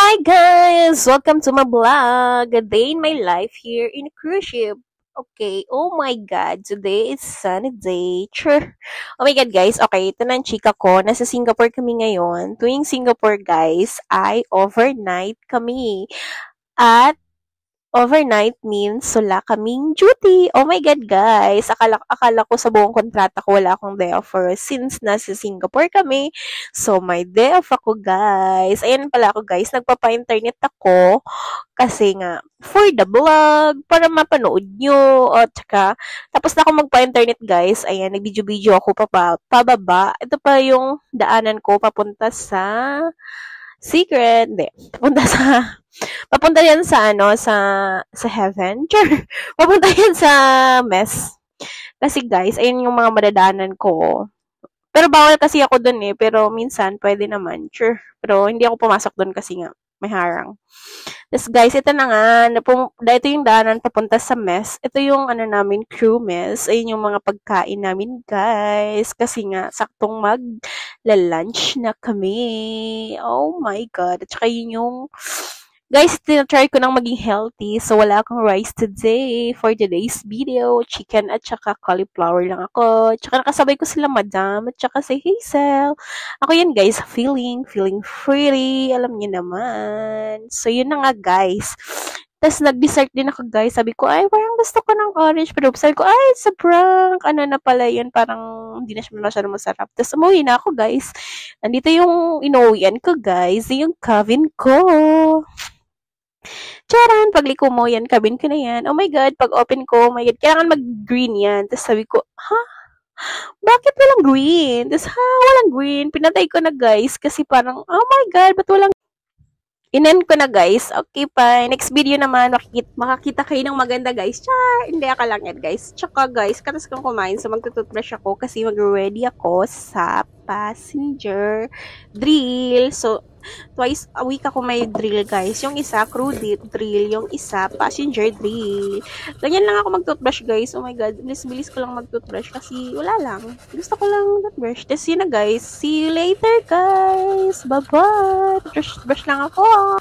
Hi guys! Welcome to my vlog. A day in my life here in a cruise ship. Okay, oh my God, today is sunny day. Sure. Oh my God guys, okay, ito na ang chika ko. Nasa Singapore kami ngayon. Tuwing Singapore guys, ay overnight kami. At overnight means wala kaming duty. Oh my God, guys. Akala ko sa buong kontrata ko wala akong day off for since nasa Singapore kami. So, may day off ako, guys. Ayan pala ako, guys. Nagpapa-internet ako kasi nga, for the vlog, para mapanood nyo. O, tsaka, tapos na ako magpa-internet, guys. Ayan, nag-video-video ako pababa. Ito pa yung daanan ko papunta sa secret. Hindi. Papunta yan sa sa heaven. Sure. Papunta yan sa mess. Kasi guys, ayun yung mga madadaanan ko. Pero bawal kasi ako dun eh. Pero minsan, pwede naman. Sure. Pero hindi ako pumasok dun kasi nga, may harang. Tapos guys, ito na nga. Ito yung daanan papunta sa mess. Ito yung namin, crew mess. Ayun yung mga pagkain namin guys. Kasi nga, saktong mag-lunch na kami. Oh my God. At saka yun yung guys, tinatry ko nang maging healthy. So, wala akong rice today for today's video. Chicken at saka cauliflower lang ako. Tsaka nakasabay ko sila Madam at saka si Hazel. Ako yan guys, feeling free. Alam niyo naman. So, yun na nga guys. Tapos, nag-dessert din ako guys. Sabi ko, ay, parang gusto ko ng orange. Pero sabi ko, ay, it's a prank. Ano na pala yun? Parang hindi na siya masyadong masarap. Tapos, umuwi na ako guys. Nandito yung inuwian ko guys. Yung cabin ko. Charan! Pagliko mo, yan, cabin ko na yan. Oh my God, pag open ko, oh my God, kailangan mag-green yan. Tapos sabi ko, ha? Bakit walang green? Tapos, walang green. Pinatay ko na, guys, kasi parang, oh my God, ba't walang inen ko na, guys. Okay pa. Next video naman, makakita kayo ng maganda, guys. Char! Hindi, lang yan, guys. Tsaka, guys, katas kong kumain. So, magtututbrush ako kasi mag-ready ako sa passenger drill. So, twice a week ako may drill, guys. Yung isa, crew drill. Yung isa, passenger drill. Ganyan lang ako mag-toothbrush, guys. Oh my God. Bilis ko lang mag-toothbrush kasi wala lang. Gusto ko lang toothbrush. Tapos yun na, guys. See you later, guys. Bye-bye. Brush lang ako.